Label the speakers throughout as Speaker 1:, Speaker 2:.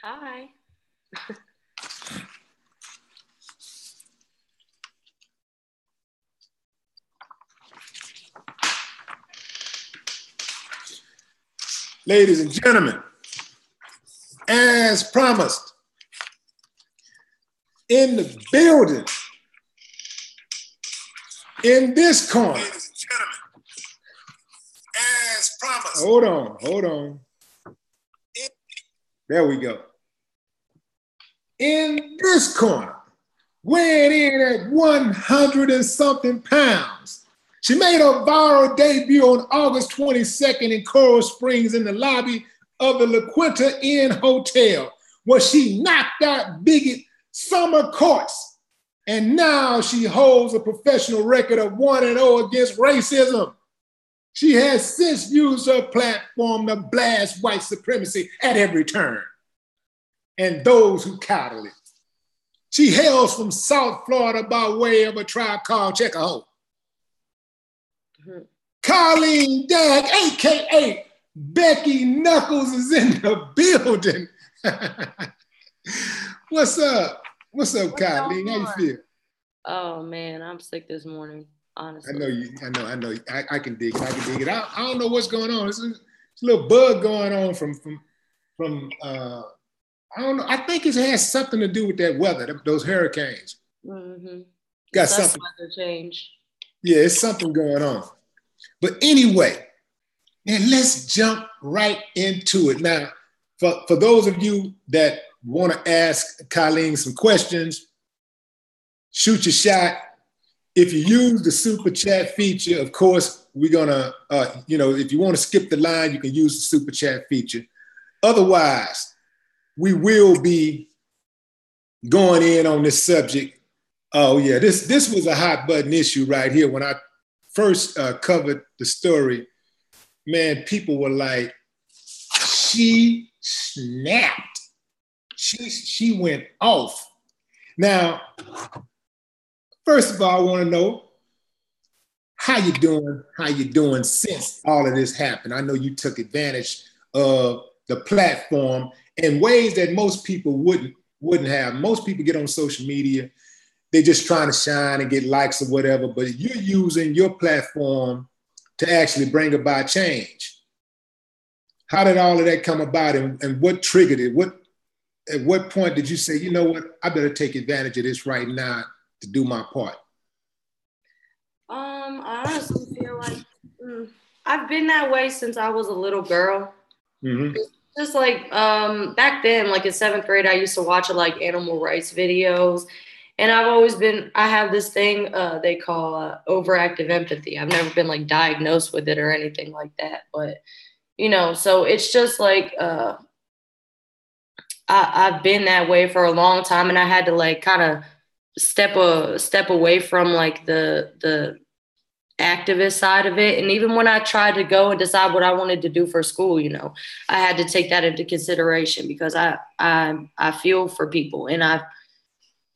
Speaker 1: Hi.
Speaker 2: Ladies and gentlemen, as promised, in the building, in this corner. Ladies and gentlemen, as promised. Hold on. There we go. In this corner, weighing in at 100 and something pounds. She made her viral debut on August 22nd in Coral Springs in the lobby of the Quinta Hotel, where she knocked out bigot Summer Courts. And now she holds a professional record of 1-0 against racism. She has since used her platform to blast white supremacy at every turn, and those who coddle it. She hails from South Florida by way of a tribe called Check-A-Ho. Colleen Dagg, AKA Becky Knuckles, is in the building. What's up? What's up, Colleen? How you feel?
Speaker 1: Oh man, I'm sick this morning, honestly.
Speaker 2: I know. I can dig it. I don't know what's going on. It's a little bug going on from I don't know. I think it has something to do with that weather, those hurricanes.
Speaker 1: Mm-hmm.
Speaker 2: Got something.
Speaker 1: Weather change.
Speaker 2: Yeah, it's something going on. But anyway, and let's jump right into it. Now, for those of you that want to ask Colleen some questions, shoot your shot. If you use the super chat feature, of course, we're gonna, if you want to skip the line, you can use the super chat feature. Otherwise, we will be going in on this subject. Oh yeah, this was a hot button issue right here. When I first covered the story, man, people were like, she snapped. She went off. Now, first of all, I want to know how you doing since all of this happened. I know you took advantage of the platform in ways that most people wouldn't have. Most people get on social media, they're just trying to shine and get likes or whatever, but you're using your platform to actually bring about change. How did all of that come about, and what triggered it? At what point did you say, you know what, I better take advantage of this right now to do my part?
Speaker 1: I honestly feel like I've been that way since I was a little girl.
Speaker 2: Mm-hmm.
Speaker 1: Just like back then, like in 7th grade, I used to watch like animal rights videos. And I have this thing they call overactive empathy. I've never been like diagnosed with it or anything like that. But, so it's just like I've been that way for a long time. And I had to like kind of step away from like the activist side of it. And even when I tried to go and decide what I wanted to do for school, I had to take that into consideration because I feel for people, and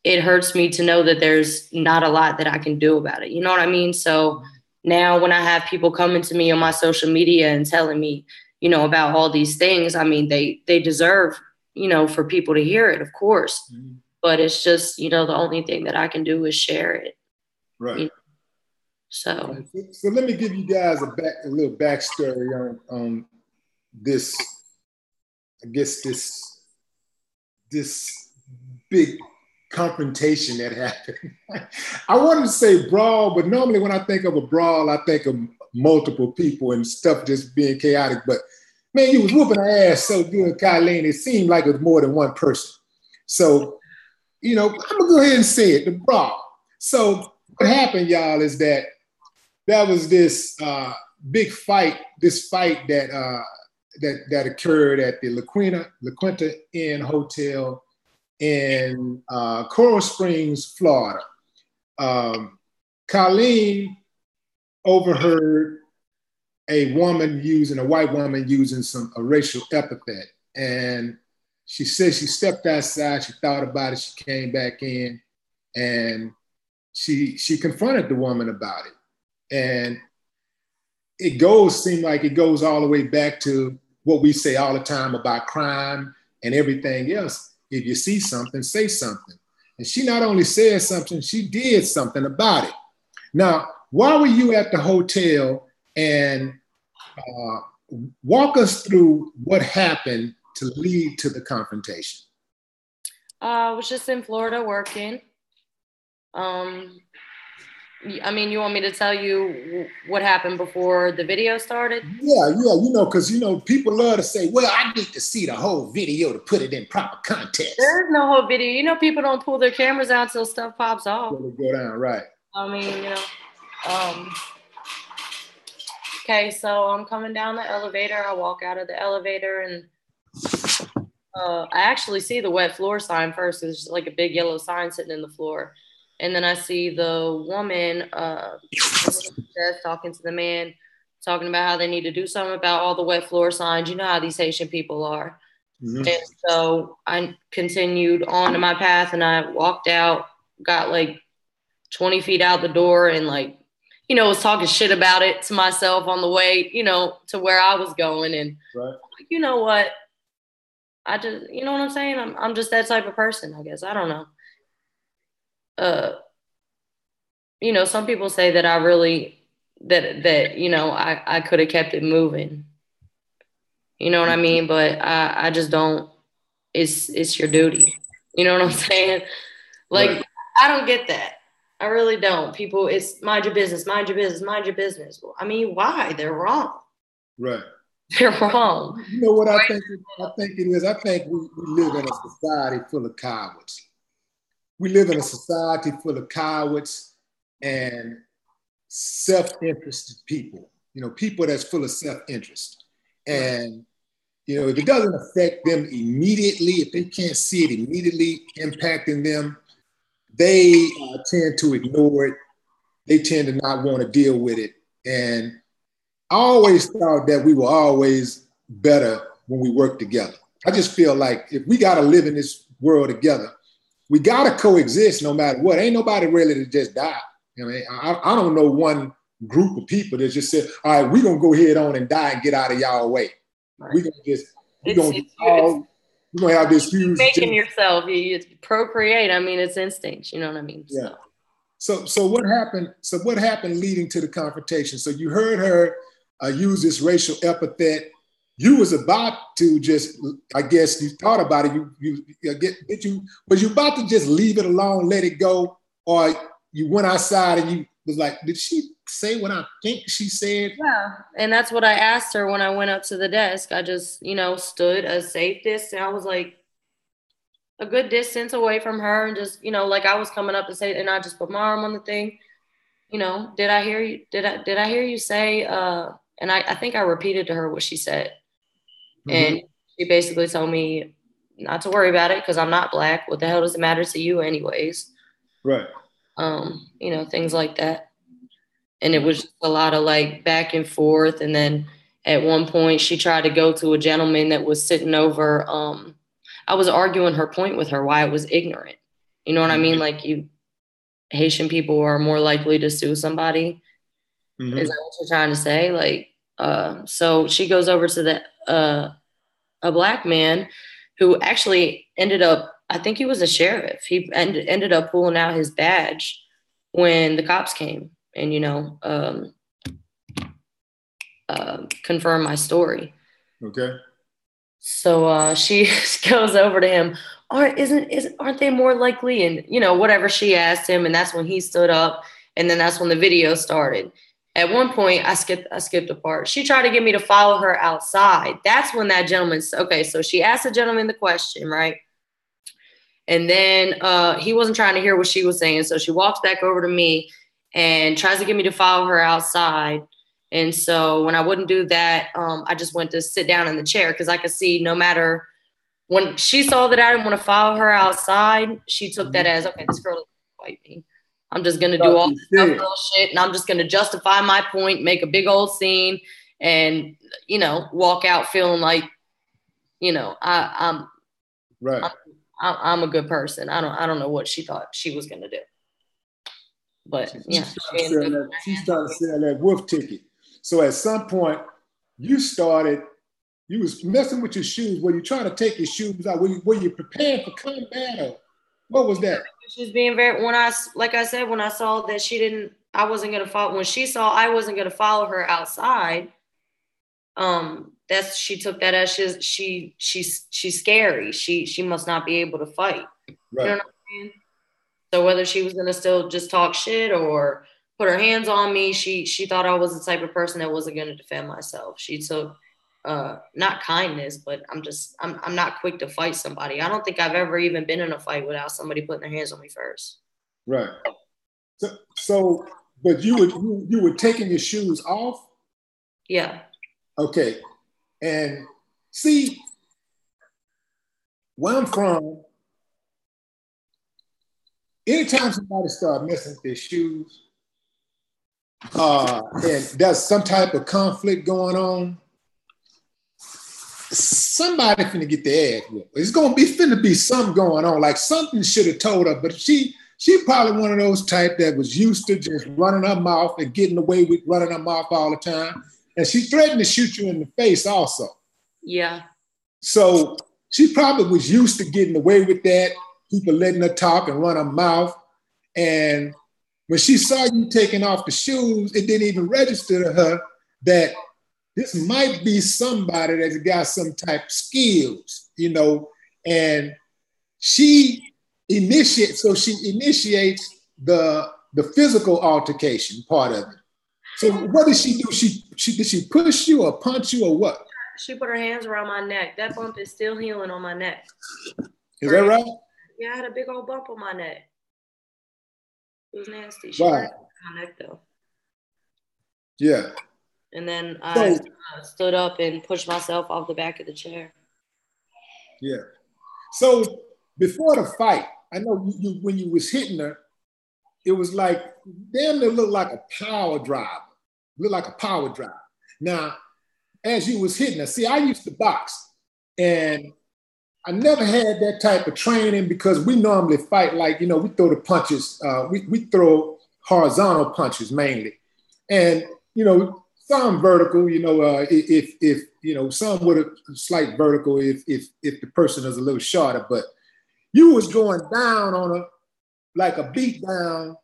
Speaker 1: it hurts me to know that there's not a lot that I can do about it. You know what I mean? So now when I have people coming to me on my social media and telling me, about all these things, I mean, they deserve, for people to hear it, of course. Mm-hmm. But it's just, the only thing that I can do is share it.
Speaker 2: Right.
Speaker 1: So
Speaker 2: let me give you guys a little backstory on this, I guess this big confrontation that happened. I wanted to say brawl, but normally when I think of a brawl, I think of multiple people and stuff just being chaotic. But man, you was whooping her ass so good, Colleen, it seemed like it was more than one person. So, I'm gonna go ahead and say it, the brawl. So what happened, y'all, is that there was this big fight, that occurred at the La Quinta Hotel in Coral Springs, Florida. Colleen overheard a white woman using a racial epithet. And she said she stepped outside, she thought about it, she came back in, and she confronted the woman about it. And it seems like it goes all the way back to what we say all the time about crime and everything else. If you see something, say something. And she not only said something, she did something about it. Now, why were you at the hotel, and walk us through what happened to lead to the confrontation?
Speaker 1: I was just in Florida working. I mean, you want me to tell you what happened before the video started?
Speaker 2: Yeah, because people love to say, well, I need to see the whole video to put it in proper context.
Speaker 1: There's no whole video. People don't pull their cameras out until stuff pops off.
Speaker 2: Go down, right.
Speaker 1: I mean, okay, so I'm coming down the elevator. I walk out of the elevator, and I actually see the wet floor sign first. There's just like a big yellow sign sitting in the floor. And then I see the woman talking to the man, talking about how they need to do something about all the wet floor signs. You know how these Haitian people are. Mm-hmm. And so I continued on to my path, and I walked out, got like 20 feet out the door, and was talking shit about it to myself on the way, to where I was going. And
Speaker 2: right.
Speaker 1: You know what? I just, you know what I'm saying? I'm just that type of person, I guess. I don't know. Some people say that I really, I could have kept it moving. You know what I mean? But I just don't, it's your duty. You know what I'm saying? Right. I don't get that. I really don't. People, it's mind your business, mind your business, mind your business. Well, I mean, why? They're wrong.
Speaker 2: Right.
Speaker 1: They're wrong.
Speaker 2: You know what I think it is? I think we live in a society full of cowards. We live in a society full of cowards and self-interested people, people that's full of self-interest. And, if it doesn't affect them immediately, if they can't see it immediately impacting them, they tend to ignore it. They tend to not want to deal with it. And I always thought that we were always better when we work together. I just feel like if we got to live in this world together, we got to coexist no matter what. Ain't nobody ready to just die. I don't know one group of people that just said, all right, we're going to go head on and die and get out of y'all way. Right. We're going to have this huge...
Speaker 1: Making yourself, you procreate. I mean, it's instinct. You know what I mean?
Speaker 2: Yeah. So what happened? So what happened leading to the confrontation? So you heard her use this racial epithet. You was about to just, I guess you thought about it. Was you about to just leave it alone, let it go, or you went outside and you was like, did she say what I think she said?
Speaker 1: Yeah, and that's what I asked her when I went up to the desk. I just, stood a safe distance. I was like a good distance away from her, and just, I was coming up to say, and I just put my arm on the thing. Did I hear you? Did I hear you say? And I think I repeated to her what she said. Mm-hmm. And she basically told me not to worry about it because I'm not Black. What the hell does it matter to you anyways?
Speaker 2: Right.
Speaker 1: Things like that. And it was just a lot of back and forth. And then at one point she tried to go to a gentleman that was sitting over. I was arguing her point with her, why it was ignorant. You know what mm-hmm. I mean? Haitian people are more likely to sue somebody. Mm-hmm. Is that what you're trying to say? So she goes over to a Black man who actually ended up, I think he was a sheriff. He ended up pulling out his badge when the cops came and, confirmed my story.
Speaker 2: Okay.
Speaker 1: So she goes over to him. Aren't they more likely? And, whatever she asked him. And that's when he stood up. And then that's when the video started. At one point, I skipped a part. She tried to get me to follow her outside. That's when that gentleman, okay, so she asked the gentleman the question, right? And then he wasn't trying to hear what she was saying. So she walks back over to me and tries to get me to follow her outside. And so when I wouldn't do that, I just went to sit down in the chair because I could see no matter when she saw that I didn't want to follow her outside, she took that as, okay, this girl doesn't fight me. I'm just going to do all this little shit and I'm just going to justify my point, make a big old scene and, walk out feeling like, I'm
Speaker 2: right.
Speaker 1: I'm a good person. I don't know what she thought she was going to do. But yeah.
Speaker 2: She's trying to sell that wolf ticket. So at some point you started You was messing with your shoes. Were you trying to take your shoes out? Were you preparing for combat or what was that?
Speaker 1: She was being very, like I said, when I saw that I wasn't going to follow, when she saw I wasn't going to follow her outside, she took that as she's scary. She must not be able to fight.
Speaker 2: Right.
Speaker 1: You know what I'm saying? So whether she was going to still just talk shit or put her hands on me, she thought I was the type of person that wasn't going to defend myself. She took, not kindness, but I'm not quick to fight somebody. I don't think I've ever even been in a fight without somebody putting their hands on me first.
Speaker 2: Right. So but you were taking your shoes off?
Speaker 1: Yeah.
Speaker 2: Okay. And see, where I'm from, anytime somebody starts messing with their shoes, and there's some type of conflict going on, somebody finna get their ass whooped. It's finna be something going on. Like something should have told her, but she probably one of those type that was used to just running her mouth and getting away with running her mouth all the time. And she threatened to shoot you in the face also.
Speaker 1: Yeah.
Speaker 2: So she probably was used to getting away with that, people letting her talk and run her mouth. And when she saw you taking off the shoes, it didn't even register to her that this might be somebody that's got some type of skills, you know, and she initiates the physical altercation part of it. So what did she do? Did she push you or punch you or what?
Speaker 1: She put her hands around my neck. That bump is still healing on my neck.
Speaker 2: Is that right?
Speaker 1: Yeah, I had a big old bump on my neck. It was nasty.
Speaker 2: She wow.
Speaker 1: My neck though.
Speaker 2: Yeah.
Speaker 1: And then I stood up and pushed myself off the back of the chair.
Speaker 2: Yeah. So before the fight, I know you when you was hitting her, it was like damn near looked like a power drive. Looked like a power drive. Now, as you was hitting her, see, I used to box, and I never had that type of training because we normally fight like, you know, we throw the punches, we throw horizontal punches mainly. And, you know, some vertical, you know, if you know, some with a slight vertical if the person is a little shorter, but you was going down on a like a beat down.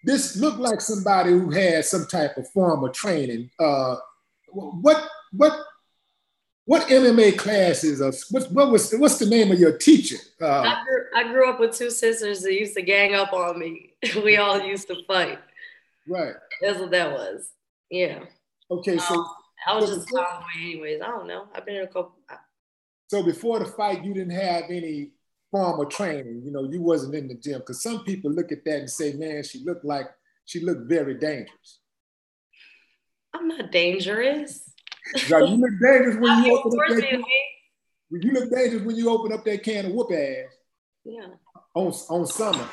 Speaker 2: This looked like somebody who had some type of form of training. What MMA classes? What's the name of your teacher?
Speaker 1: I grew up with two sisters that used to gang up on me. We all used to fight.
Speaker 2: Right.
Speaker 1: That's what that was. Yeah.
Speaker 2: Okay, so
Speaker 1: I was just tomboy anyways. I don't know. I've been in a couple.
Speaker 2: So before the fight, you didn't have any form of training. You know, you wasn't in the gym because some people look at that and say, "Man, she looked very dangerous."
Speaker 1: I'm not dangerous.
Speaker 2: Right, you look dangerous when you open up that. You look dangerous when you open up that can of whoop ass.
Speaker 1: Yeah.
Speaker 2: On Summer.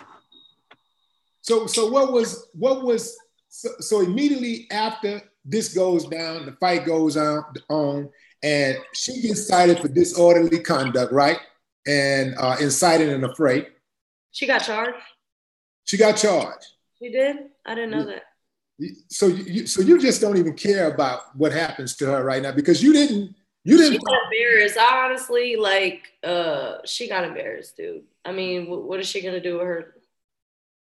Speaker 2: So what was so immediately after this goes down, the fight goes on, and she gets cited for disorderly conduct, right? And inciting an affray.
Speaker 1: She got charged.
Speaker 2: She got charged.
Speaker 1: She did? I didn't know that.
Speaker 2: So you just don't even care about what happens to her right now because you didn't. She
Speaker 1: got embarrassed. I honestly she got embarrassed, dude. I mean, what is she gonna do with her?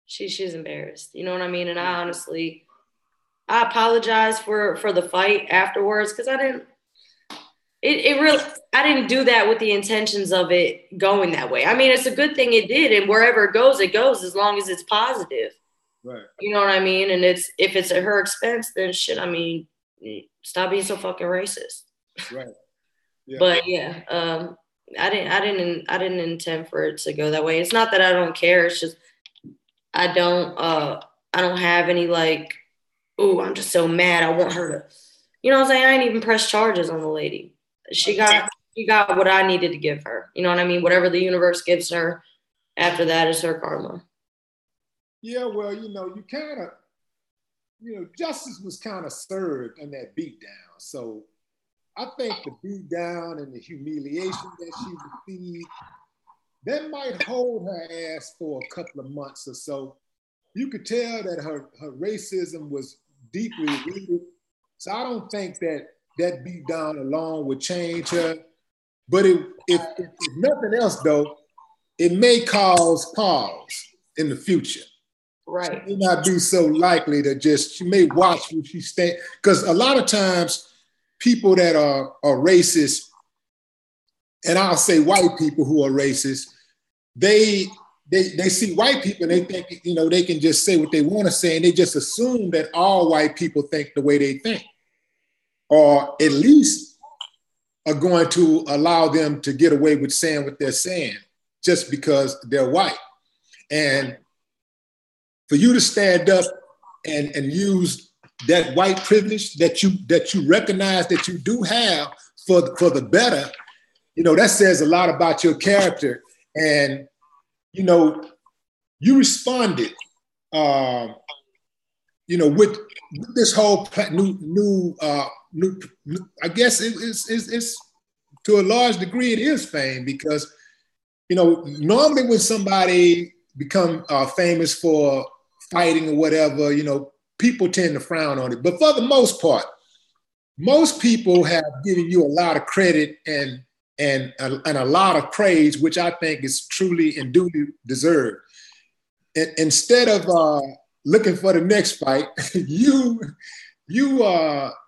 Speaker 1: She's embarrassed. You know what I mean? And I apologize for the fight afterwards because I didn't. I didn't do that with the intentions of it going that way. I mean, it's a good thing it did, and wherever it goes as long as it's positive.
Speaker 2: Right.
Speaker 1: You know what I mean? And if it's at her expense, then shit. I mean, stop being so fucking racist.
Speaker 2: Right. Yeah.
Speaker 1: But yeah, I didn't intend for it to go that way. It's not that I don't care. It's just I don't have any like, oh, I'm just so mad. I want her to, you know what I'm saying? I ain't even press charges on the lady. She got what I needed to give her. You know what I mean? Whatever the universe gives her after that is her karma.
Speaker 2: Yeah, well, you know, justice was kind of served in that beatdown. So I think the beatdown and the humiliation that she received, that might hold her ass for a couple of months or so. You could tell that her racism was deeply rooted. So I don't think that that beat down alone would change her. But if nothing else, though, it may cause pause in the future.
Speaker 1: Right.
Speaker 2: She may not be so likely to she may watch who she stay. Because a lot of times, people that are racist, and I'll say white people who are racist, they see white people and they think, they can just say what they want to say, and they just assume that all white people think the way they think, or at least are going to allow them to get away with saying what they're saying just because they're white. And for you to stand up and use that white privilege that you recognize that you do have for the better, that says a lot about your character. And you responded, with this whole new. I guess it's to a large degree it is fame, because normally when somebody become famous for fighting or whatever, people tend to frown on it. But for the most part, most people have given you a lot of credit and a lot of praise, which I think is truly and duly deserved. And instead of looking for the next fight, you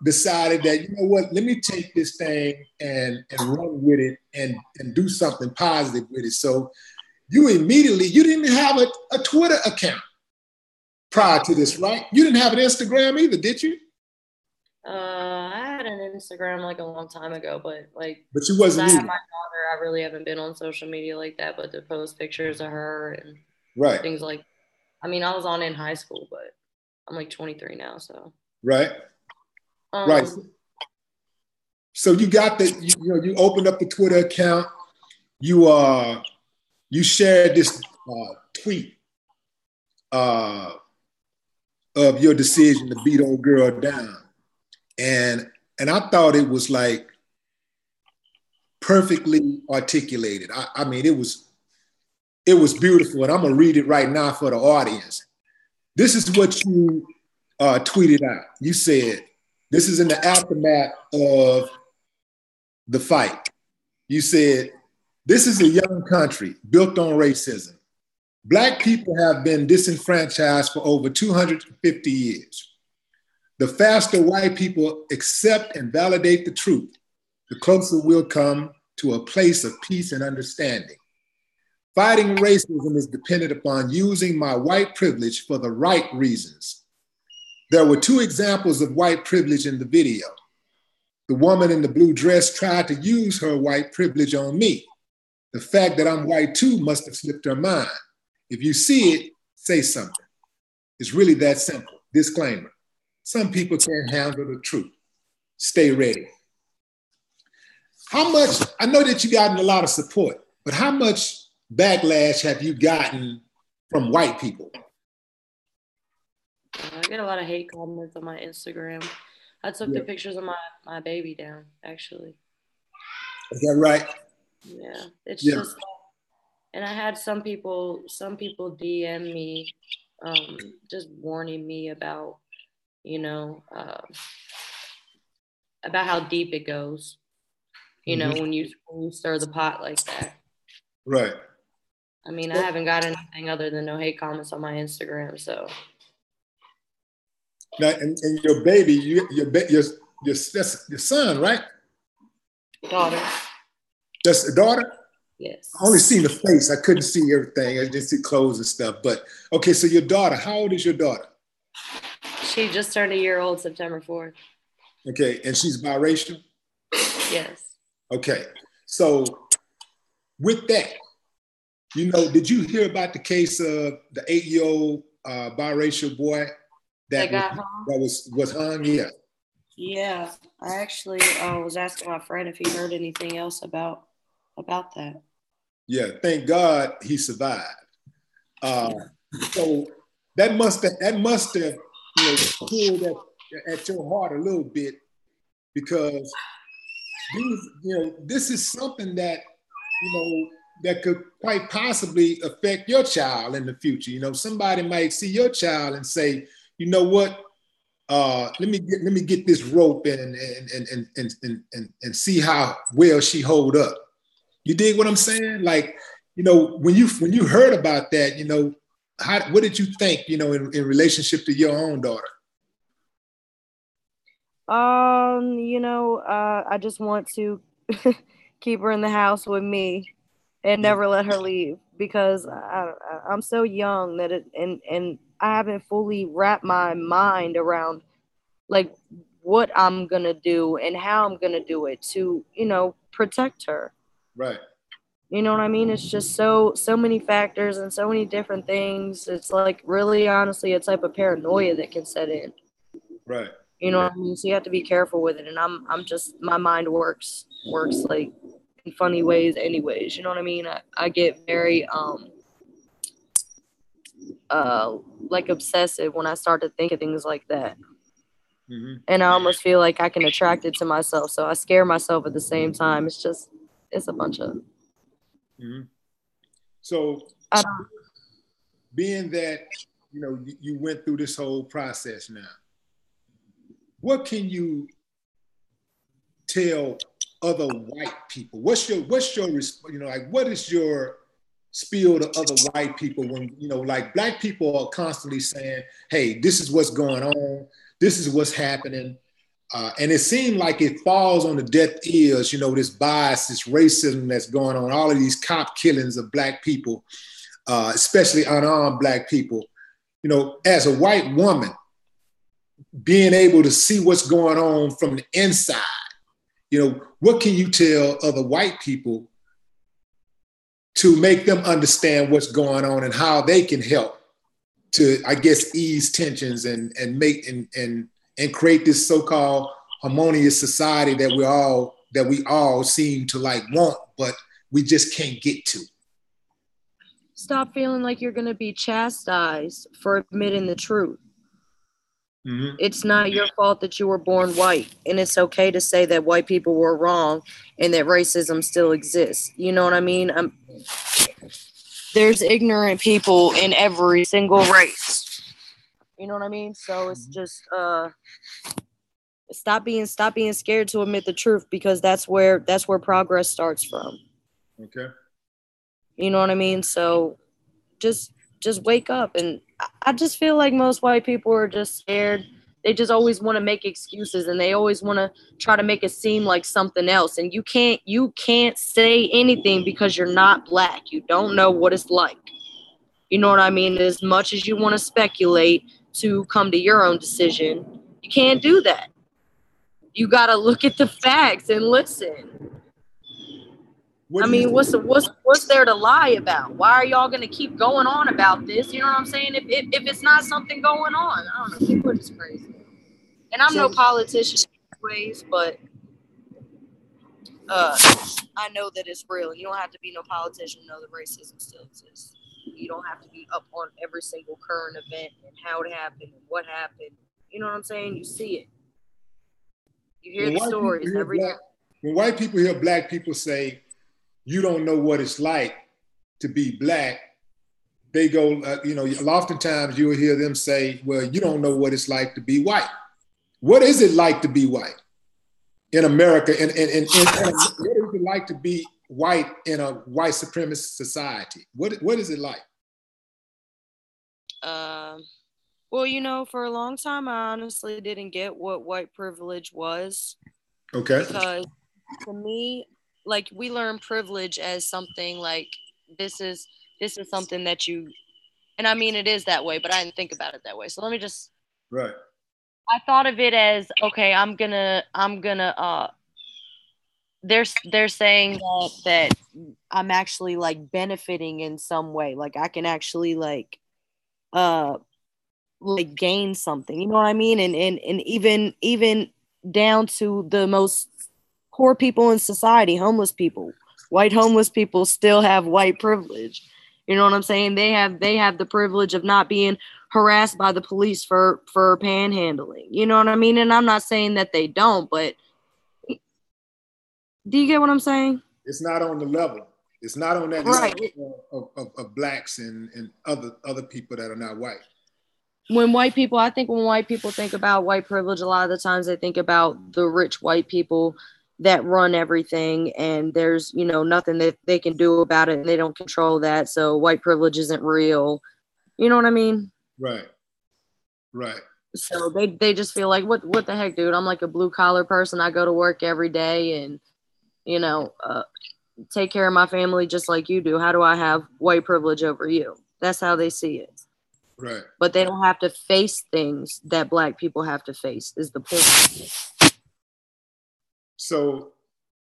Speaker 2: decided that, let me take this thing and run with it and do something positive with it. So you didn't have a Twitter account prior to this, right? You didn't have an Instagram either, did you?
Speaker 1: I had an Instagram like a long time ago, but
Speaker 2: you wasn't.
Speaker 1: I had my daughter, I really haven't been on social media like that, but to post pictures of her and things like. I mean, I was on in high school, but I'm like 23 now, so.
Speaker 2: Right. Right. So you got you opened up the Twitter account. You shared this tweet of your decision to beat old girl down. And I thought it was like perfectly articulated. I mean, it was beautiful. And I'm gonna read it right now for the audience. This is what you tweeted out. You said, this is in the aftermath of the fight. You said, this is a young country built on racism. Black people have been disenfranchised for over 250 years. The faster white people accept and validate the truth, the closer we'll come to a place of peace and understanding. Fighting racism is dependent upon using my white privilege for the right reasons. There were two examples of white privilege in the video. The woman in the blue dress tried to use her white privilege on me. The fact that I'm white too must have slipped her mind. If you see it, say something. It's really that simple. Disclaimer. Some people can't handle the truth. Stay ready. How much, I know that you've gotten a lot of support, but how much backlash have you gotten from white people?
Speaker 1: I get a lot of hate comments on my Instagram. I took the pictures of my baby down, actually.
Speaker 2: Is that right?
Speaker 1: Yeah, it's just, and I had some people DM me, just warning me about, about how deep it goes, when you stir the pot like that.
Speaker 2: Right.
Speaker 1: I mean, I haven't got anything other than no hate comments on my Instagram, so.
Speaker 2: Now, and your baby, your son, right?
Speaker 1: Daughter.
Speaker 2: That's a daughter?
Speaker 1: Yes.
Speaker 2: I only seen the face. I couldn't see everything. I didn't see clothes and stuff. But okay, so your daughter, how old is your daughter?
Speaker 1: She just turned a year old, September 4th.
Speaker 2: Okay, and she's biracial?
Speaker 1: Yes.
Speaker 2: Okay, so with that, did you hear about the case of the 8-year-old biracial boy that was hung? Yeah.
Speaker 1: Yeah, I actually was asking my friend if he heard anything else about that.
Speaker 2: Yeah, thank God he survived. So that must have pulled at your heart a little bit, because this is something that that could quite possibly affect your child in the future. Somebody might see your child and say, you know what, let me get this rope and see how well she hold up. You dig what I'm saying? Like, you know, when you heard about that, you know, what did you think, you know, in relationship to your own daughter?
Speaker 1: You know, I just want to keep her in the house with me and never let her leave because I'm so young that and I haven't fully wrapped my mind around like what I'm gonna do and how I'm gonna do it to, you know, protect her.
Speaker 2: Right.
Speaker 1: You know what I mean? It's just so many factors and so many different things. It's like really honestly a type of paranoia that can set in.
Speaker 2: Right.
Speaker 1: You know what I mean? So you have to be careful with it. And I'm just my mind works like in funny ways anyways. You know what I mean? I get very like obsessive when I start to think of things like that. Mm-hmm. And I almost feel like I can attract it to myself. So I scare myself at the same time. It's a bunch of
Speaker 2: mm-hmm. So being that, you know, you went through this whole process now, what can you tell other white people? What's your, you know, like, what is your spiel to other white people when, you know, like black people are constantly saying, hey, this is what's going on. This is what's happening. And it seemed like it falls on the deaf ears, you know, this bias, this racism that's going on, all of these cop killings of black people, especially unarmed black people. You know, as a white woman, being able to see what's going on from the inside, you know, what can you tell other white people to make them understand what's going on and how they can help to, I guess, ease tensions and make and create this so-called harmonious society that we all seem to like want, but we just can't get to?
Speaker 1: Stop feeling like you're going to be chastised for admitting the truth. Mm-hmm. It's not your fault that you were born white, and it's okay to say that white people were wrong and that racism still exists. You know what I mean? There's ignorant people in every single race. You know what I mean? So it's just stop being scared to admit the truth, because that's where progress starts from.
Speaker 2: Okay.
Speaker 1: You know what I mean? So just wake up. And I just feel like most white people are just scared. They just always want to make excuses, and they always want to try to make it seem like something else. And you can't say anything because you're not black. You don't know what it's like. You know what I mean? As much as you want to speculate to come to your own decision, you can't do that. You got to look at the facts and listen. I mean, what's there to lie about? Why are y'all going to keep going on about this? You know what I'm saying? If it's not something going on, I don't know. People are just crazy. And I'm no politician anyways, but I know that it's real. You don't have to be no politician to know that racism still exists. You don't have to be up on every single current event and how it happened and what happened. You know what I'm saying? You see it. You hear the stories every day.
Speaker 2: When white people hear black people say, you don't know what it's like to be black, they go, you know, oftentimes you'll hear them say, well, you don't know what it's like to be white. What is it like to be white in America? And what is it like to be white in a white supremacist society? What is it like?
Speaker 1: Well, you know, for a long time, I honestly didn't get what white privilege was.
Speaker 2: Okay.
Speaker 1: Because to me, like, we learn privilege as something like this is something that you, and I mean, it is that way, but I didn't think about it that way. So let me just.
Speaker 2: Right.
Speaker 1: I thought of it as, okay, I'm gonna they're saying that I'm actually like benefiting in some way. Like I can actually like gain something. You know what I mean? And even down to the most poor people in society, homeless people, white homeless people still have white privilege. You know what I'm saying? They have the privilege of not being harassed by the police for panhandling. You know what I mean? And I'm not saying that they don't, but do you get what I'm saying?
Speaker 2: It's not on the level. It's not on that
Speaker 1: right.
Speaker 2: level of blacks and other people that are not white.
Speaker 1: when white people, I think when white people think about white privilege, a lot of the times they think about the rich white people that run everything, and there's, you know, nothing that they can do about it, and they don't control that. So white privilege isn't real. You know what I mean?
Speaker 2: Right. Right.
Speaker 1: So they just feel like, what the heck, dude? I'm like a blue collar person. I go to work every day and, you know, take care of my family just like you do. How do I have white privilege over you? That's how they see it.
Speaker 2: Right.
Speaker 1: But they don't have to face things that black people have to face, is the point.
Speaker 2: So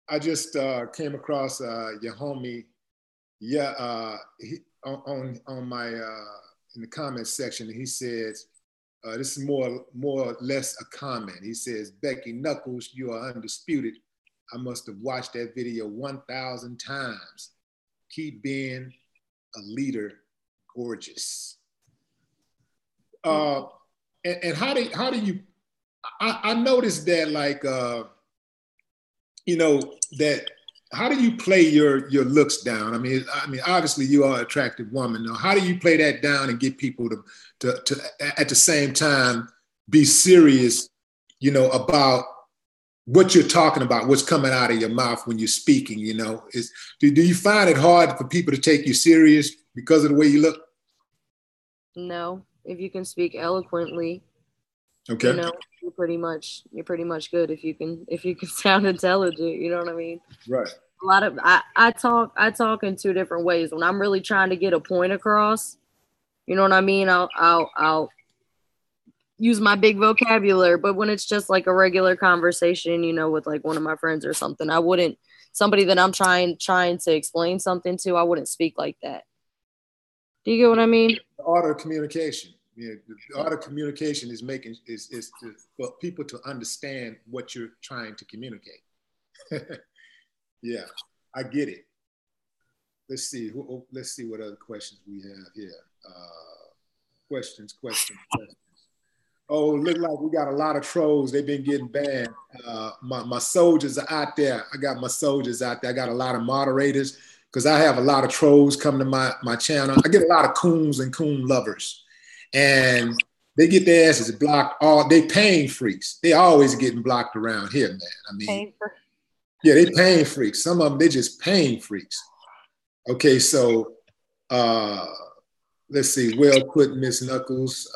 Speaker 2: I just came across your homie, on my in the comments section. He says, this is more or less a comment. He says, Becky Knuckles, you are undisputed. I must have watched that video 1,000 times. Keep being a leader, gorgeous. And how do you, I noticed that, like, you know, that how do you play your looks down? I mean, obviously you are an attractive woman. Now, how do you play that down and get people to at the same time be serious, you know, about what you're talking about, what's coming out of your mouth when you're speaking? You know, do you find it hard for people to take you serious because of the way you look?
Speaker 1: No, if you can speak eloquently,
Speaker 2: okay,
Speaker 1: you know, you're pretty much good if you can sound intelligent. You know what I mean?
Speaker 2: Right.
Speaker 1: A lot of I talk in two different ways. When I'm really trying to get a point across, you know what I mean? I'll use my big vocabulary. But when it's just like a regular conversation, you know, with like one of my friends or something, I wouldn't, somebody that I'm trying to explain something to, I wouldn't speak like that. Do you get what I mean?
Speaker 2: The art of communication. Yeah, the art of communication is for people to understand what you're trying to communicate. Yeah, I get it. Let's see what other questions we have here. Questions. Oh, look like we got a lot of trolls. They've been getting banned. My soldiers are out there. I got my soldiers out there. I got a lot of moderators because I have a lot of trolls coming to my channel. I get a lot of coons and coon lovers. And they get their asses blocked. They pain freaks. They always getting blocked around here, man. I mean, yeah, they pain freaks. Some of them, they just pain freaks. Okay, so let's see. Well put, Miss Knuckles.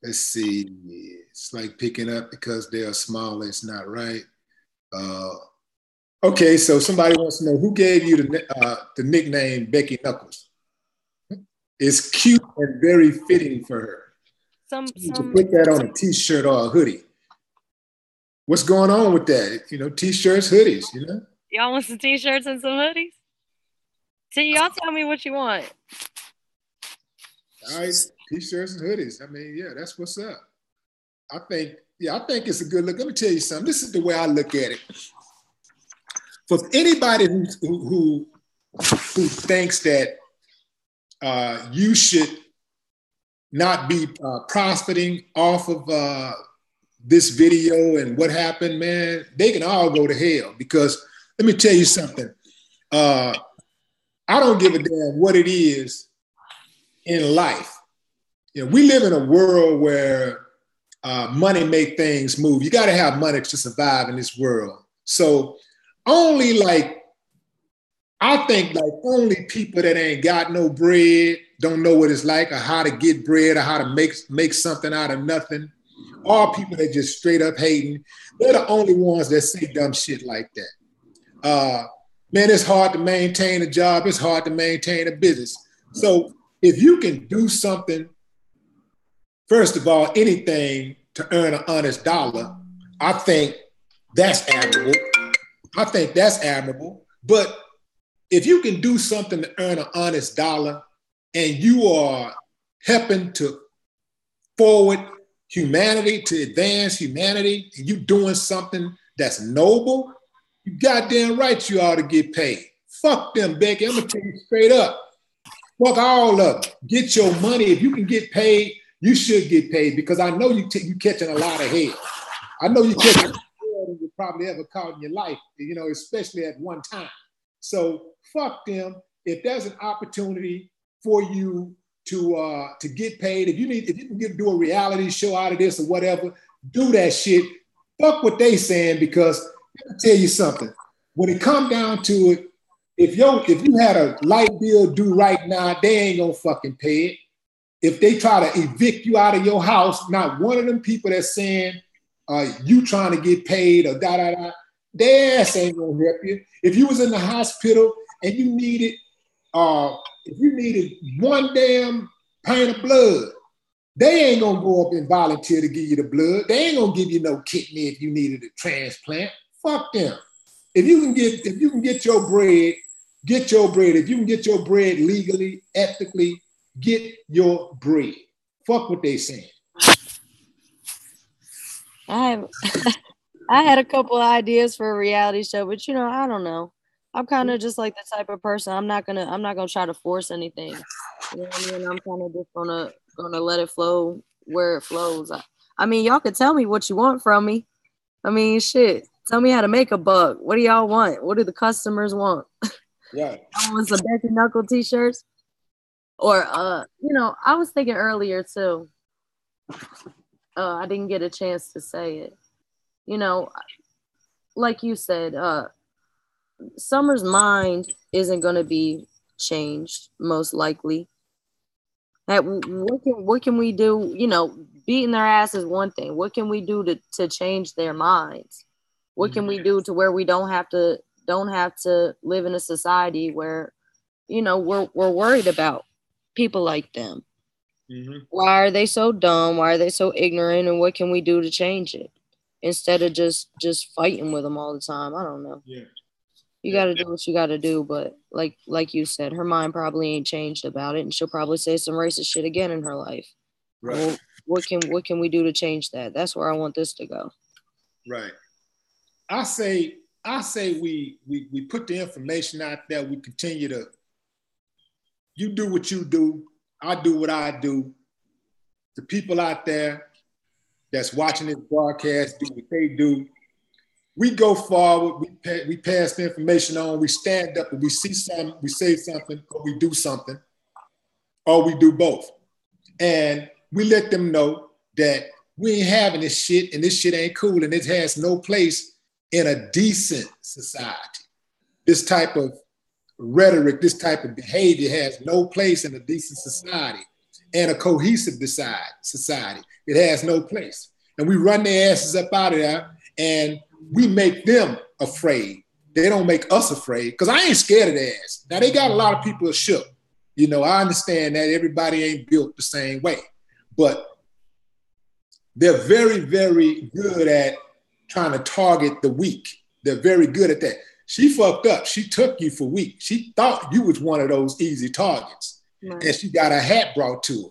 Speaker 2: Let's see. It's like picking up because they are small. It's not right. Okay, so somebody wants to know who gave you the nickname Becky Knuckles. It's cute and very fitting for her. You can put that on a t-shirt or a hoodie. What's going on with that? You know, t-shirts, hoodies, you know?
Speaker 1: Y'all want some t-shirts and some hoodies? See, y'all tell me what you want.
Speaker 2: All right, t-shirts and hoodies. I mean, yeah, that's what's up. I think it's a good look. Let me tell you something. This is the way I look at it. For anybody who thinks that you should not be profiting off of this video and what happened, man, they can all go to hell. Because let me tell you something. I don't give a damn what it is in life. You know, we live in a world where money make things move. You got to have money to survive in this world. So I think only people that ain't got no bread, don't know what it's like or how to get bread or how to make something out of nothing, or people that just straight up hating, they're the only ones that say dumb shit like that. Man, it's hard to maintain a job. It's hard to maintain a business. So if you can do something, first of all, anything to earn an honest dollar, I think that's admirable. But if you can do something to earn an honest dollar and you are helping to forward humanity, to advance humanity, and you doing something that's noble, you goddamn right you ought to get paid. Fuck them, Becky. I'm gonna tell you straight up. Fuck all of them. Get your money. If you can get paid, you should get paid, because I know you catching a lot of hell. I know you catching more hell than you probably ever caught in your life, you know, especially at one time. So fuck them. If there's an opportunity for you to get paid. If you can do a reality show out of this or whatever, do that shit. Fuck what they saying, because let me tell you something. When it come down to it, if you had a light bill due right now, they ain't gonna fucking pay it. If they try to evict you out of your house, not one of them people that's saying you trying to get paid or da-da-da, their ass ain't gonna help you. If you was in the hospital and you needed one damn pint of blood, they ain't gonna go up and volunteer to give you the blood. They ain't gonna give you no kidney if you needed a transplant. Fuck them. If you can get your bread, get your bread. If you can get your bread legally, ethically, get your bread. Fuck what they saying.
Speaker 1: I had a couple of ideas for a reality show, but I don't know. I'm kind of just like the type of person. I'm not gonna try to force anything. You know what I mean? I'm kind of just gonna let it flow where it flows. I mean, y'all could tell me what you want from me. I mean, shit. Tell me how to make a buck. What do y'all want? What do the customers want?
Speaker 2: Right.
Speaker 1: I want some Becky Knuckles t-shirts. Or I was thinking earlier too. I didn't get a chance to say it. Like you said, Summer's mind isn't going to be changed, most likely. What can we do? Beating their ass is one thing. What can we do to change their minds? What can we do to where we don't have to live in a society where, we're worried about people like them? Mm-hmm. Why are they so dumb? Why are they so ignorant? And what can we do to change it instead of just fighting with them all the time? I don't know. Yeah. You got to do what you got to do. But like you said, her mind probably ain't changed about it. And she'll probably say some racist shit again in her life. Right. Well, what can we do to change that? That's where I want this to go. Right.
Speaker 2: I say we put the information out there. We continue to, you do what you do. I do what I do. The people out there that's watching this broadcast do what they do. We go forward. We pass the information on. We stand up and we see something. We say something, or we do something, or we do both. And we let them know that we ain't having this shit, and this shit ain't cool, and it has no place in a decent society. This type of rhetoric, this type of behavior has no place in a decent society and a cohesive society. It has no place. And we run their asses up out of there, and we make them afraid. They don't make us afraid, because I ain't scared of their ass. Now, they got a lot of people shook. I understand that everybody ain't built the same way, but they're very, very good at trying to target the weak. They're very good at that. She fucked up. She took you for weak. She thought you was one of those easy targets. Right. And she got a hat brought to her.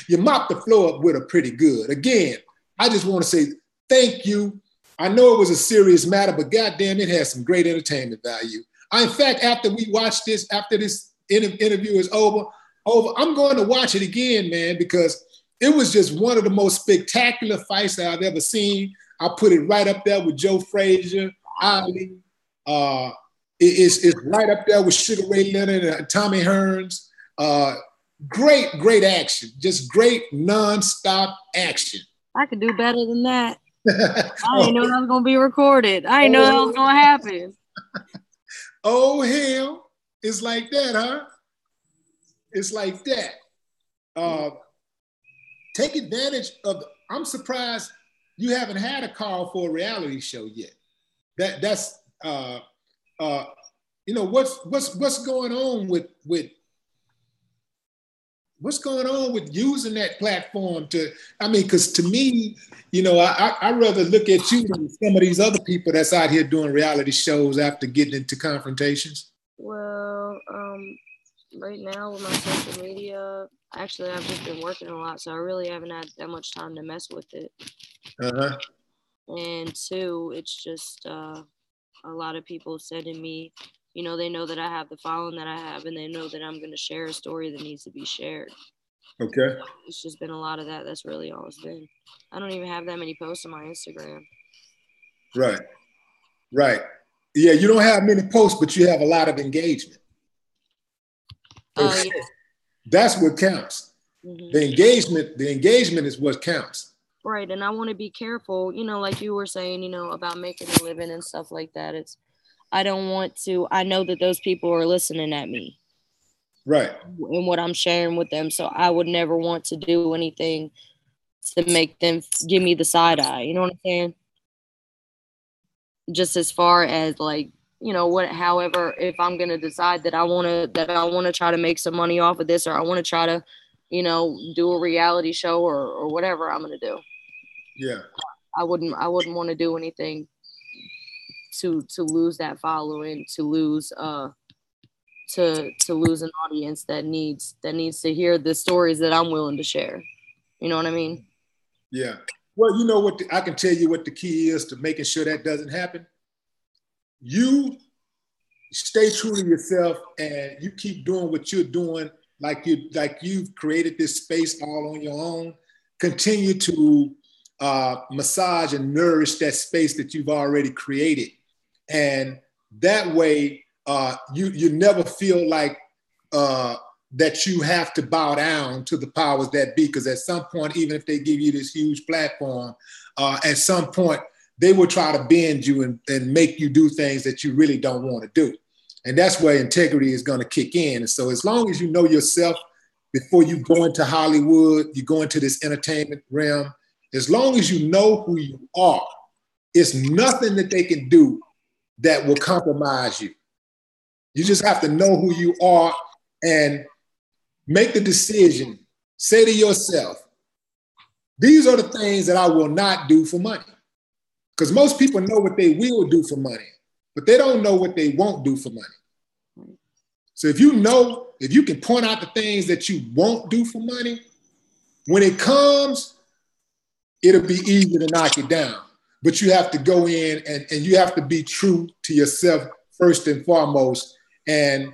Speaker 2: You mopped the floor up with her pretty good. Again, I just want to say thank you. I know it was a serious matter, but goddamn, it has some great entertainment value. In fact, after we watch this, after this interview is over, I'm going to watch it again, man, because it was just one of the most spectacular fights that I've ever seen. I put it right up there with Joe Frazier, Ali. It's right up there with Sugar Ray Leonard and Tommy Hearns. Great action. Just great nonstop action.
Speaker 1: I could do better than that. I didn't know that was going to be recorded. I didn't know that was going to happen.
Speaker 2: Oh, hell. It's like that, huh? It's like that. Take advantage of, I'm surprised you haven't had a call for a reality show yet. That's what's going on with what's going on with using that platform because to me, I rather look at you than some of these other people that's out here doing reality shows after getting into confrontations.
Speaker 1: Well, right now with my social media, actually I've just been working a lot, so I really haven't had that much time to mess with it. Uh-huh. And two, it's just a lot of people sending me, they know that I have the following that I have, and they know that I'm going to share a story that needs to be shared. Okay. It's just been a lot of that. That's really all it's been. I don't even have that many posts on my Instagram.
Speaker 2: Right. Yeah, you don't have many posts, but you have a lot of engagement. Okay. Yeah. That's what counts. The engagement is what counts.
Speaker 1: Right. And I want to be careful, you know, like you were saying, you know, about making a living and stuff like that. I don't want to, I know that those people are listening at me.
Speaker 2: Right.
Speaker 1: And what I'm sharing with them. So I would never want to do anything to make them give me the side eye. You know what I'm saying? Just as far as like, you know, however, if I'm going to decide that I want to try to make some money off of this, or I want to try to, you know, do a reality show or whatever I'm going to do.
Speaker 2: Yeah.
Speaker 1: I wouldn't want to do anything to lose that following, to lose to lose an audience that needs to hear the stories that I'm willing to share. You know what I mean?
Speaker 2: Yeah. Well, you know what, I can tell you what the key is to making sure that doesn't happen. You stay true to yourself and you keep doing what you're doing, like you've created this space all on your own. Continue to massage and nourish that space that you've already created. And that way, you never feel like that you have to bow down to the powers that be, because at some point, even if they give you this huge platform, at some point, they will try to bend you and make you do things that you really don't want to do. And that's where integrity is going to kick in. And so as long as you know yourself before you go into Hollywood, you go into this entertainment realm, as long as you know who you are, it's nothing that they can do that will compromise you. You just have to know who you are and make the decision. Say to yourself, these are the things that I will not do for money. Because most people know what they will do for money, but they don't know what they won't do for money. So if you can point out the things that you won't do for money, when it comes, it'll be easy to knock it down. But you have to go in and you have to be true to yourself first and foremost. And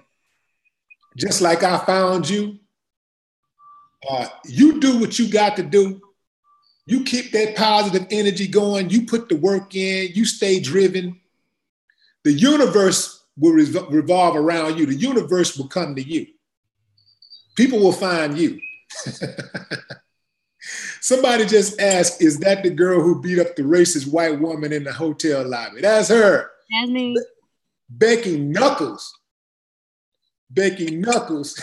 Speaker 2: just like I found you, you do what you got to do. You keep that positive energy going. You put the work in. You stay driven. The universe will revolve around you. The universe will come to you. People will find you. Somebody just asked, is that the girl who beat up the racist white woman in the hotel lobby? That's her.
Speaker 1: That's me.
Speaker 2: Becky Knuckles. Becky Knuckles.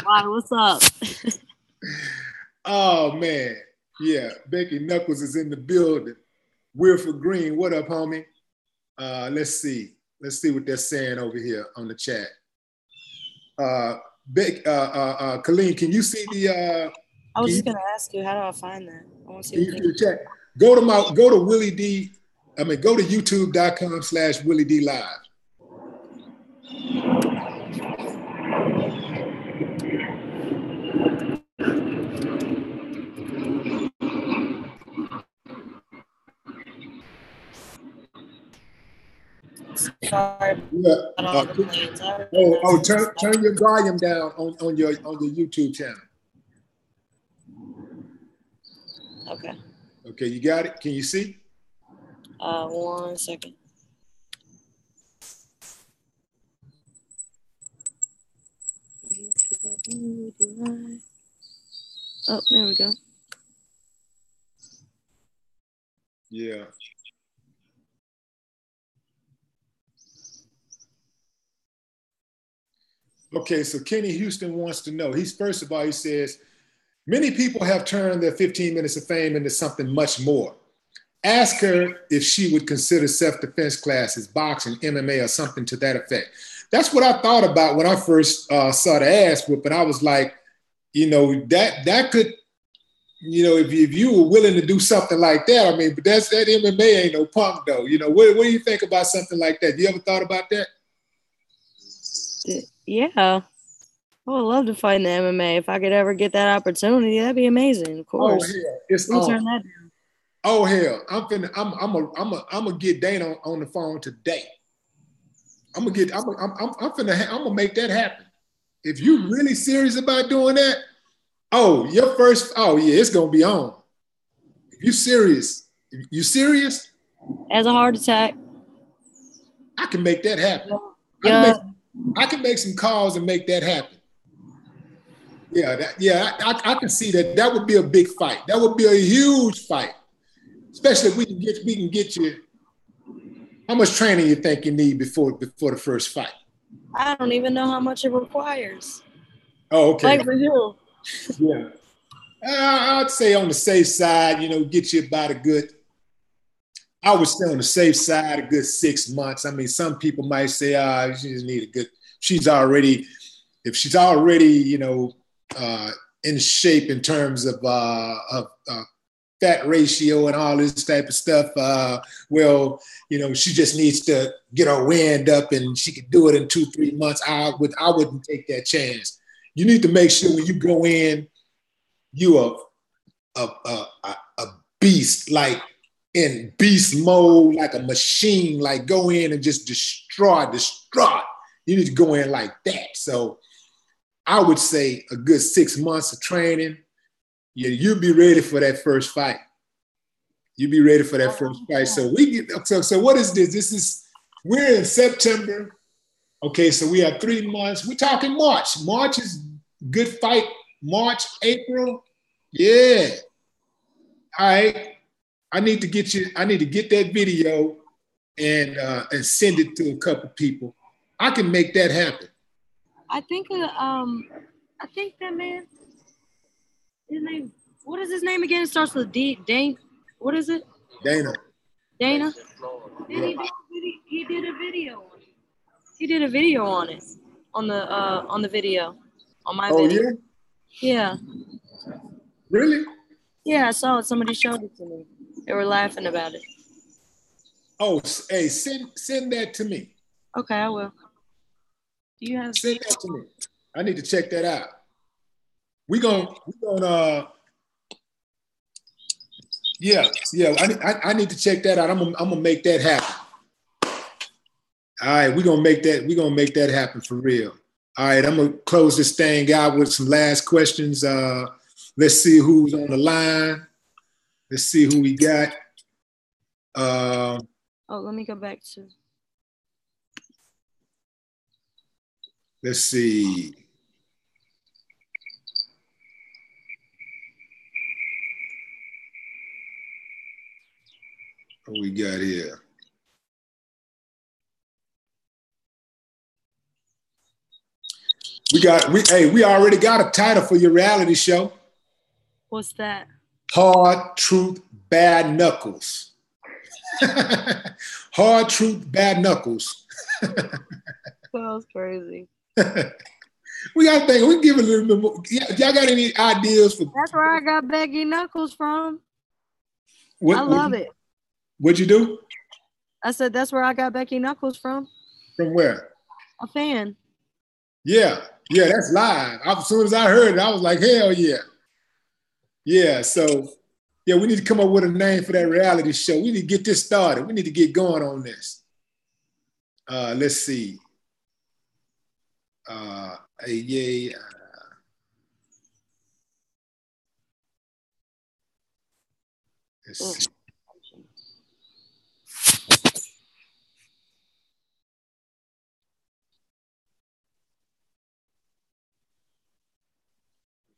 Speaker 1: Why, what's up?
Speaker 2: Oh, man. Yeah, Becky Knuckles is in the building. Wilford Green, what up, homie? Let's see. Let's see what they're saying over here on the chat. Colleen, can you see the...
Speaker 1: I was just going to ask you, how do I find that? I want to see
Speaker 2: the chat. Go to Willie D. I mean, go to youtube.com/Willie D Live.
Speaker 1: Sorry.
Speaker 2: Yeah. Turn your volume down on your YouTube channel.
Speaker 1: Okay.
Speaker 2: Okay, you got it? Can you see?
Speaker 1: 1 second. Oh, there we go.
Speaker 2: Yeah. Okay, so Kenny Houston wants to know. First of all, he says, many people have turned their 15 minutes of fame into something much more. Ask her if she would consider self-defense classes, boxing, MMA, or something to that effect. That's what I thought about when I first saw the ass whip, and I was like, you know, that could, you know, if you were willing to do something like that, I mean, but that MMA ain't no punk though. You know, what do you think about something like that? You ever thought about that?
Speaker 1: Yeah, I would love to fight in the MMA. If I could ever get that opportunity, that'd be amazing. Of course.
Speaker 2: Oh hell, it's
Speaker 1: We'll
Speaker 2: on.
Speaker 1: turn that down.
Speaker 2: Oh hell, I'm gonna get Dana on the phone today. I'm gonna make that happen. If you're really serious about doing that, oh yeah, it's gonna be on. If you serious?
Speaker 1: As a heart attack.
Speaker 2: I can make that happen.
Speaker 1: Yeah.
Speaker 2: I can make some calls and make that happen. I can see that. That would be a big fight. That would be a huge fight, especially if we can get you. How much training you think you need before the first fight?
Speaker 1: I don't even know how much it requires.
Speaker 2: Oh, okay.
Speaker 1: Like for you.
Speaker 2: Yeah. I'd say on the safe side, get you about I would say on the safe side, a good 6 months. I mean, some people might say, she just need if she's already, in shape in terms of fat ratio and all this type of stuff. She just needs to get her wind up and she could do it in 2-3 months. I wouldn't take that chance. You need to make sure when you go in, you are a beast, like in beast mode, like a machine, like go in and just destroy. You need to go in like that. So I would say a good 6 months of training. Yeah, you'll be ready for that first fight. You'll be ready for that first fight. So so what is this? We're in September. Okay, so we have 3 months. We're talking March. March is good fight. March, April. Yeah. All right. I need to get that video and send it to a couple people. I can make that happen.
Speaker 1: I think that man, his name, what is his name again? It starts with D. Dane. What is it?
Speaker 2: Dana.
Speaker 1: Yeah. He did a video on it. He did a video on it. On the video. On my video.
Speaker 2: Oh
Speaker 1: yeah? Yeah.
Speaker 2: Really?
Speaker 1: Yeah, I saw it. Somebody showed it to me. They were laughing about it.
Speaker 2: Oh, hey, send that to me.
Speaker 1: Okay, I will. Do you have?
Speaker 2: Send that to me. I need to check that out. We gonna I need to check that out. I'm gonna make that happen. All right, we're gonna make that happen for real. All right, I'm gonna close this thing out with some last questions. Let's see who's on the line. Let's see who we got.
Speaker 1: Let me go back to.
Speaker 2: Let's see. What we got here? We already got a title for your reality show.
Speaker 1: What's that?
Speaker 2: Hard Truth, Bad Knuckles. Hard Truth, Bad Knuckles.
Speaker 1: That was crazy.
Speaker 2: We got to think. We give a little bit more. Y'all got any ideas for?
Speaker 1: That's where I got Becky Knuckles from.
Speaker 2: I
Speaker 1: love it.
Speaker 2: What'd you do?
Speaker 1: I said that's where I got Becky Knuckles from.
Speaker 2: From where?
Speaker 1: A fan.
Speaker 2: Yeah, that's live. As soon as I heard it, I was like, hell yeah. Yeah, so we need to come up with a name for that reality show. We need to get this started. We need to get going on this. Let's see. Let's see.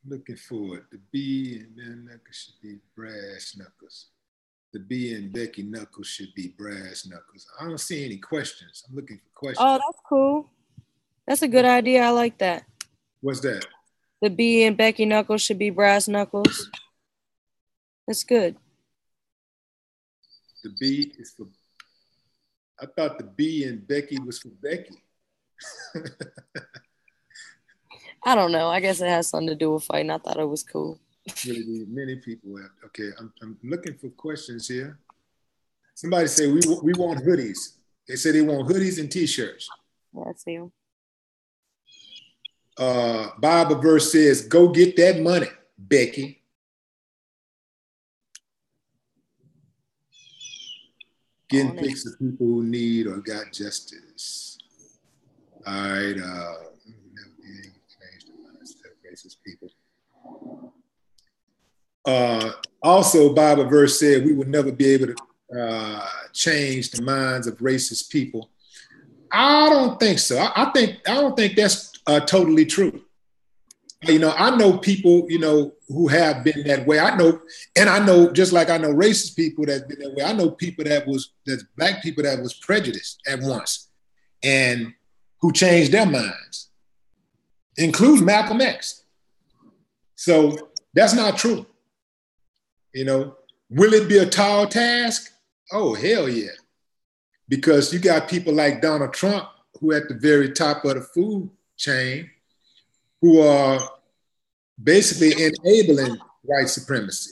Speaker 2: Looking for it. The B and then Knuckles should be Brass Knuckles. The B and Becky Knuckles should be Brass Knuckles. I don't see any questions. I'm looking for questions.
Speaker 1: Oh, that's cool. That's a good idea. I like that.
Speaker 2: What's that?
Speaker 1: The B and Becky Knuckles should be Brass Knuckles. That's good.
Speaker 2: The B is for. I thought the B and Becky was for Becky.
Speaker 1: I don't know. I guess it has something to do with fighting. I thought it was cool.
Speaker 2: Really, many people have. Okay, I'm looking for questions here. Somebody say we want hoodies. They say they want hoodies and t-shirts.
Speaker 1: Yeah, I see them.
Speaker 2: Bible verse says, "Go get that money, Becky." Getting pics of people who need or got justice. All right. Racist people. Also, Bible verse said we would never be able to change the minds of racist people. I don't think so. I don't think that's totally true. You know, I know people, you know, who have been that way. I know, just like I know racist people that's been that way. I know people that's black people that was prejudiced at once and who changed their minds, includes Malcolm X. So that's not true. You know, will it be a tall task? Oh, hell yeah. Because you got people like Donald Trump, who at the very top of the food chain, who are basically enabling white supremacy.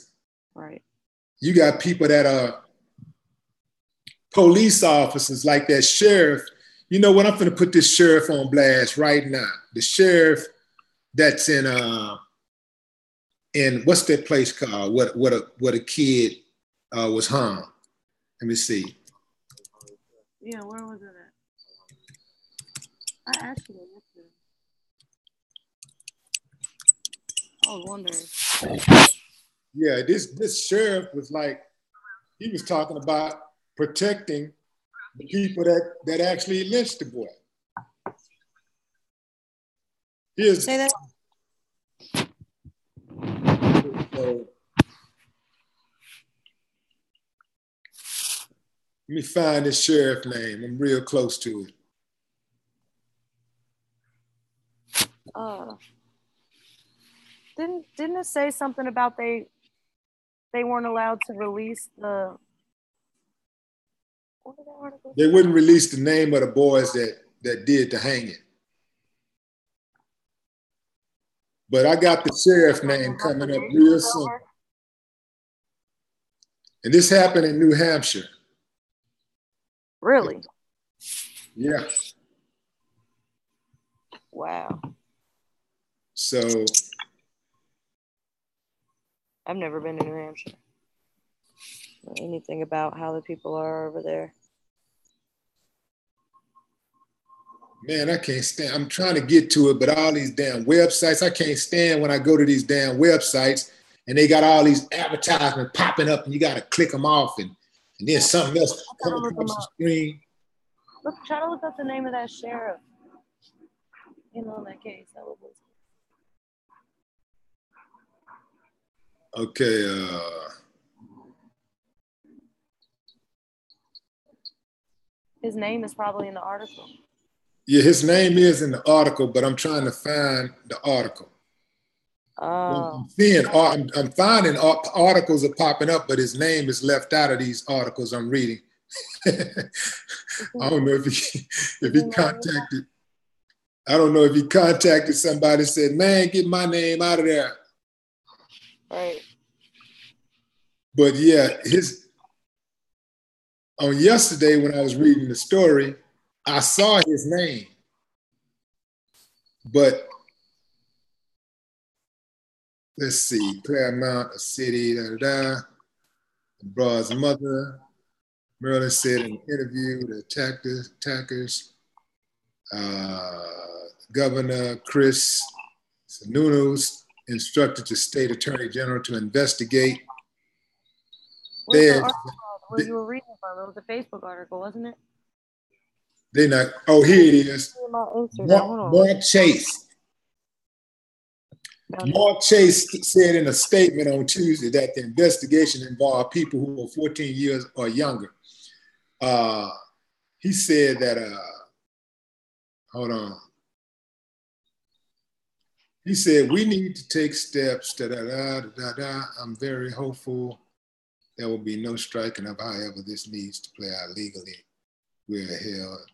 Speaker 1: Right.
Speaker 2: You got people that are police officers like that sheriff. You know what? I'm going to put this sheriff on blast right now. The sheriff that's in what's that place called? What a kid was hung. Let me see.
Speaker 1: Yeah, where was it at? I actually looked at it. I was wondering.
Speaker 2: Yeah, this sheriff was like, he was talking about protecting the people that actually lynched the boy.
Speaker 1: Say that.
Speaker 2: So, let me find this sheriff name. I'm real close to it.
Speaker 1: Didn't it say something about they weren't allowed to release the?
Speaker 2: They wouldn't release the name of the boys that did the hanging. But I got the sheriff name coming up real soon. And this happened in New Hampshire.
Speaker 1: Really?
Speaker 2: Yeah.
Speaker 1: Wow.
Speaker 2: So
Speaker 1: I've never been to New Hampshire. Anything about how the people are over there?
Speaker 2: Man, I can't stand. I'm trying to get to it, but all these damn websites, I can't stand when I go to these damn websites and they got all these advertisements popping up and you got to click them off and then something else coming across the screen.
Speaker 1: Look, try to look up the name of that sheriff. You know, in that case, that was.
Speaker 2: Okay.
Speaker 1: His name is probably in the article.
Speaker 2: Yeah, his name is in the article, but I'm trying to find the article. I'm finding articles are popping up, but his name is left out of these articles I'm reading. I don't know if he contacted. I don't know if he contacted somebody and said, "Man, get my name out of there."
Speaker 1: Right.
Speaker 2: But yeah, on yesterday when I was reading the story, I saw his name, but let's see, Claremont, a city, Broad's mother. Merlin said in an interview, the attackers, Governor Chris Sununu instructed the state attorney general to investigate.
Speaker 1: Where's the article where you were reading from? It was a Facebook article, wasn't it?
Speaker 2: They're not. Oh, here it is. Mark Chase. Mark Chase said in a statement on Tuesday that the investigation involved people who were 14 years or younger. He said that, hold on. He said, we need to take steps, I'm very hopeful there will be no striking up, however this needs to play out legally. We're held.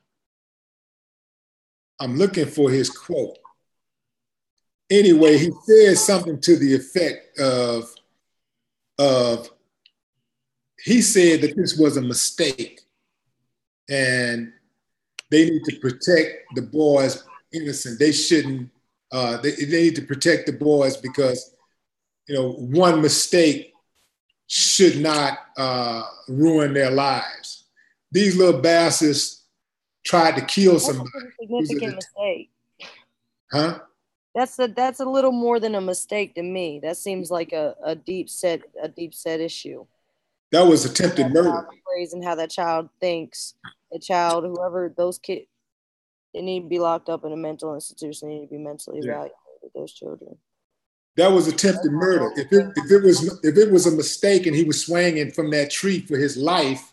Speaker 2: I'm looking for his quote. Anyway, he said something to the effect of he said that this was a mistake and they need to protect the boys innocent. They shouldn't, they need to protect the boys because, you know, one mistake should not ruin their lives. These little bastards tried to kill somebody.
Speaker 1: That's a significant mistake.
Speaker 2: Huh?
Speaker 1: That's a little more than a mistake to me. That seems like a deep set issue.
Speaker 2: That was attempted murder.
Speaker 1: And how that child thinks, a child, whoever those kids, they need to be locked up in a mental institution. They need to be mentally evaluated. with those children.
Speaker 2: That was attempted murder. If it was a mistake and he was swinging from that tree for his life,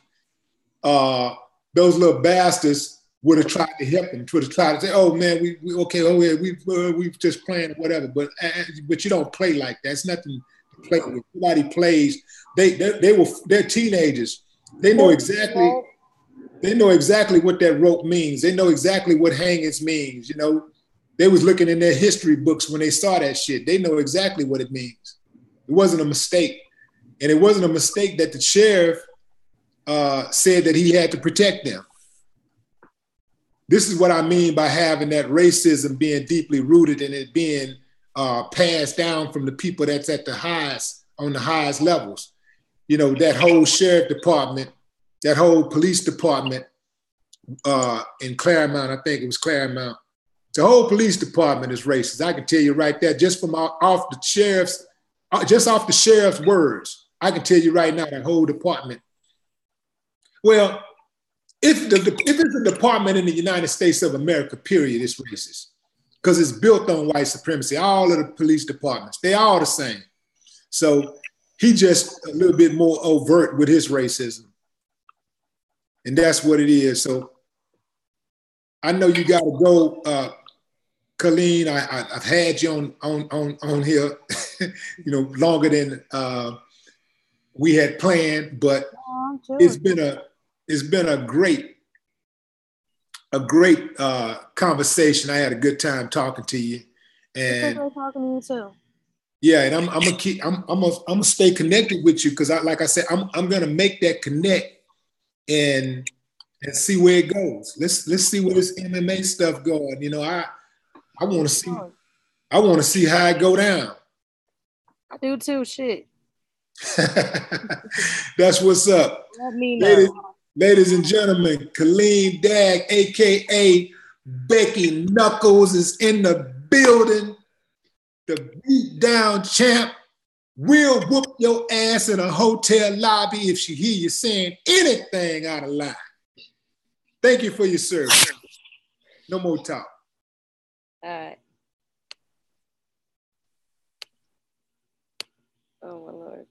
Speaker 2: those little bastards would have tried to help him. Would have tried to say, "Oh man, we okay. Oh yeah, we just playing whatever." But you don't play like that. It's nothing to play with. Nobody plays. They're teenagers. They know exactly. They know exactly what that rope means. They know exactly what hangings means. You know, they was looking in their history books when they saw that shit. They know exactly what it means. It wasn't a mistake. And it wasn't a mistake that the sheriff said that he had to protect them. This is what I mean by having that racism being deeply rooted and it being passed down from the people that's at the highest, on the highest levels. You know, that whole sheriff department, that whole police department in Claremont, I think it was Claremont. The whole police department is racist. I can tell you right there, just from off the sheriff's words. I can tell you right now, that whole department. Well, if it's a department in the United States of America, period, it's racist because it's built on white supremacy. All of the police departments, they all the same. So he just a little bit more overt with his racism. And that's what it is. So I know you got to go, Colleen. I've had you on here, you know, longer than we had planned, but it's been a great conversation. I had a good time talking to you, and
Speaker 3: talking to you too.
Speaker 2: Yeah, and I'm gonna stay connected with you because like I said, I'm gonna make that connect and see where it goes. Let's see where this MMA stuff going. You know, I want to see how it go down.
Speaker 3: I do too. Shit.
Speaker 2: That's what's up.
Speaker 3: Let me know.
Speaker 2: Ladies and gentlemen, Colleen Dagg, aka Becky Knuckles, is in the building. The Beatdown champ will whoop your ass in a hotel lobby if she hear you saying anything out of line. Thank you for your service. No more talk.
Speaker 1: All right. Oh, my Lord.